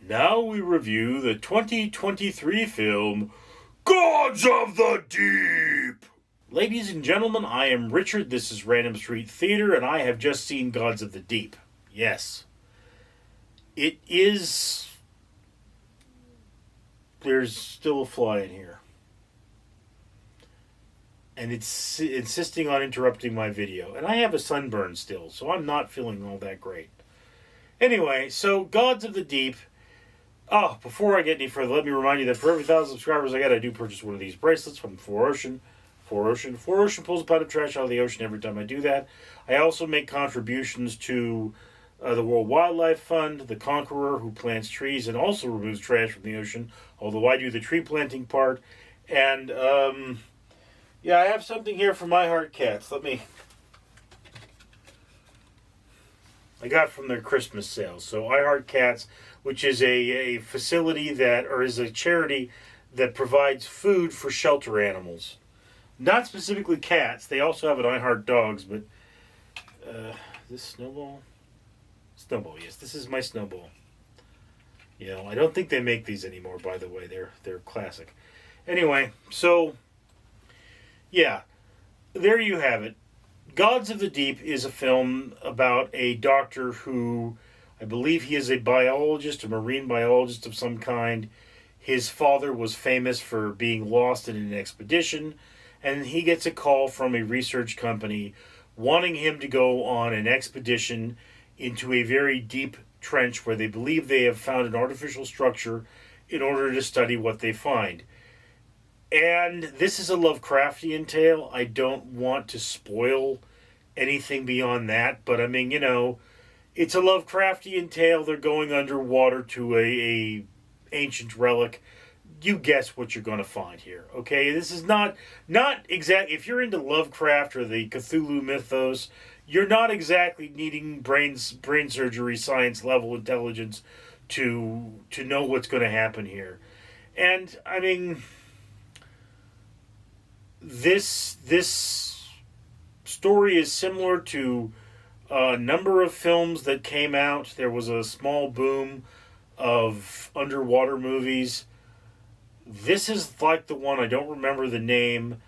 Now we review the 2023 film, Gods of the Deep! Ladies and gentlemen, I am Richard, this is Random Street Theater, and I have just seen Gods of the Deep. Yes. It is... There's still a fly in here. And it's insisting on interrupting my video. And I have a sunburn still, so I'm not feeling all that great. Anyway, so Gods of the Deep... Oh, before I get any further, let me remind you that for every 1,000 subscribers I do purchase one of these bracelets from 4Ocean. 4Ocean pulls a pot of trash out of the ocean every time I do that. I also make contributions to the World Wildlife Fund, the Conqueror, who plants trees and also removes trash from the ocean, although I do the tree planting part. And, yeah, I have something here for My Heart Cats. I got from their Christmas sale. So I Heart Cats, which is a facility is a charity that provides food for shelter animals. Not specifically cats. They also have an I Heart Dogs, but this Snowball? Snowball, yes. This is my Snowball. You know, I don't think they make these anymore, by the way. They're classic. Anyway, so yeah, there you have it. Gods of the Deep is a film about a doctor who, I believe he is a biologist, a marine biologist of some kind. His father was famous for being lost in an expedition, and he gets a call from a research company wanting him to go on an expedition into a very deep trench where they believe they have found an artificial structure in order to study what they find. And this is a Lovecraftian tale. I don't want to spoil anything beyond that, but I mean, you know, it's a Lovecraftian tale. They're going underwater to a ancient relic. You guess what you're going to find here, okay? This is not exact. If you're into Lovecraft or the Cthulhu mythos, you're not exactly needing brain surgery, science level intelligence to know what's going to happen here. And I mean, this story is similar to a number of films that came out. There was a small boom of underwater movies. This is like the one, I don't remember the name,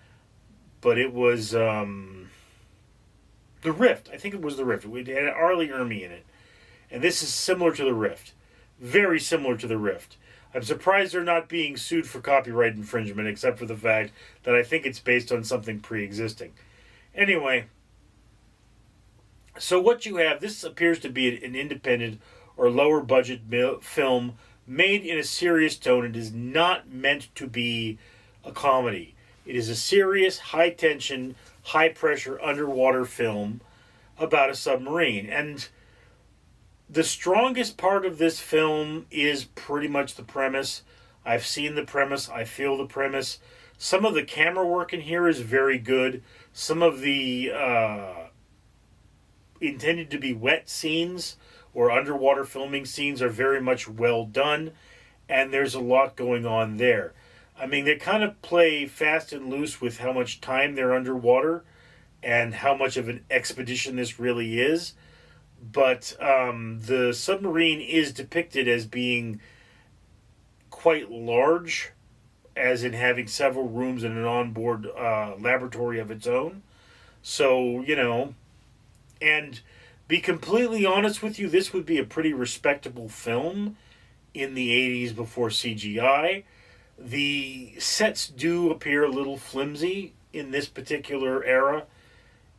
but it was The Rift. I think it was The Rift. It had Arlie Ermy in it. And this is similar to The Rift. Very similar to The Rift. I'm surprised they're not being sued for copyright infringement, except for the fact that I think it's based on something pre-existing. Anyway, so what you have, this appears to be an independent or lower budget film made in a serious tone. It is not meant to be a comedy. It is a serious, high tension, high pressure underwater film about a submarine. And the strongest part of this film is pretty much the premise. I've seen the premise. I feel the premise. Some of the camera work in here is very good. Some of the intended to be wet scenes or underwater filming scenes are very much well done, and there's a lot going on there. I mean, they kind of play fast and loose with how much time they're underwater and how much of an expedition this really is. But the submarine is depicted as being quite large, as in having several rooms and an onboard laboratory of its own. So, you know, and be completely honest with you, this would be a pretty respectable film in the 80s before CGI. The sets do appear a little flimsy in this particular era.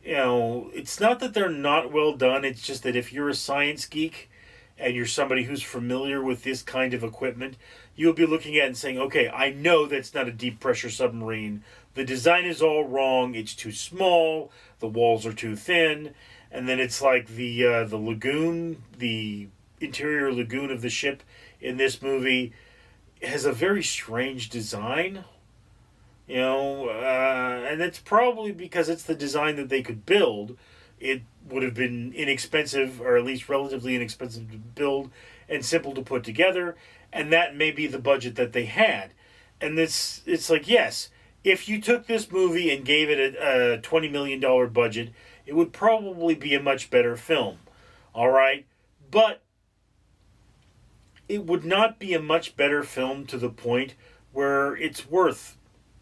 You know, it's not that they're not well done, it's just that if you're a science geek and you're somebody who's familiar with this kind of equipment, you'll be looking at it and saying, okay, I know that's not a deep pressure submarine. The design is all wrong. It's too small. The walls are too thin. And then it's like the lagoon, the interior lagoon of the ship in this movie has a very strange design. You know, and it's probably because it's the design that they could build. It would have been inexpensive, or at least relatively inexpensive to build and simple to put together. And that may be the budget that they had. And it's like, yes, if you took this movie and gave it a $20 million budget, it would probably be a much better film. All right? But it would not be a much better film to the point where it's worth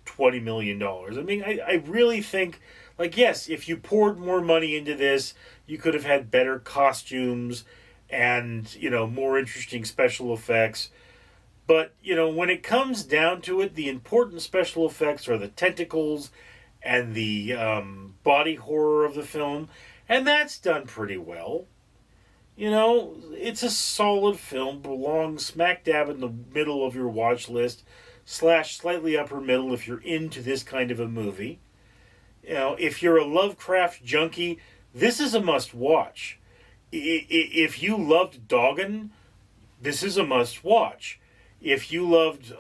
$20 million. I mean, I really think, like, yes, if you poured more money into this, you could have had better costumes and, more interesting special effects. But, when it comes down to it, the important special effects are the tentacles and the body horror of the film, and that's done pretty well. It's a solid film, belongs smack dab in the middle of your watch list, / slightly upper middle if you're into this kind of a movie. If you're a Lovecraft junkie, this is a must watch. If you loved Doggin, this is a must watch. If you loved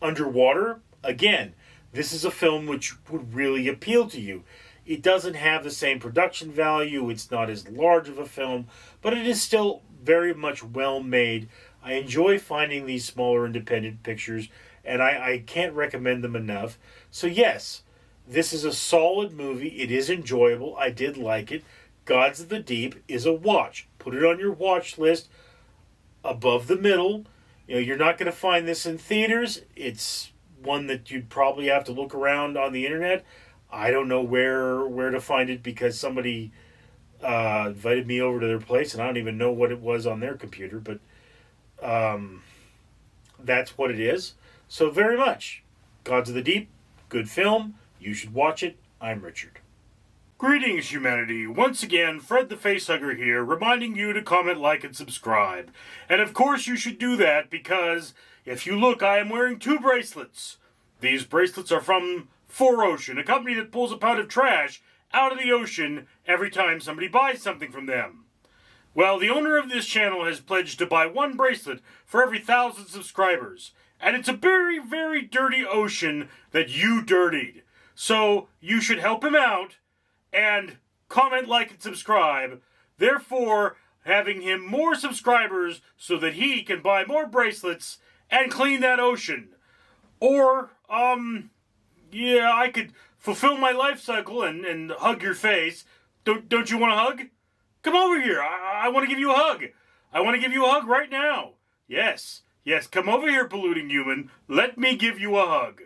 Underwater, again, this is a film which would really appeal to you. It doesn't have the same production value, it's not as large of a film, but it is still very much well made. I enjoy finding these smaller independent pictures, and I can't recommend them enough. So yes, this is a solid movie. It is enjoyable. I did like it. Gods of the Deep is a watch. Put it on your watch list above the middle. You're not going to find this in theaters. It's one that you'd probably have to look around on the internet. I don't know where to find it because somebody invited me over to their place and I don't even know what it was on their computer, but that's what it is. So very much. Gods of the Deep, good film. You should watch it. I'm Richard. Greetings, humanity. Once again, Fred the Facehugger here, reminding you to comment, like, and subscribe. And of course you should do that because, if you look, I am wearing 2 bracelets. These bracelets are from 4Ocean, a company that pulls a pound of trash out of the ocean every time somebody buys something from them. Well, the owner of this channel has pledged to buy 1 bracelet for every 1,000 subscribers. And it's a very, very dirty ocean that you dirtied. So, you should help him out and comment, like, and subscribe, therefore having him more subscribers so that he can buy more bracelets and clean that ocean. Or, I could fulfill my life cycle and hug your face. Don't you want a hug? Come over here. I want to give you a hug. I want to give you a hug right now. Yes, come over here, polluting human. Let me give you a hug.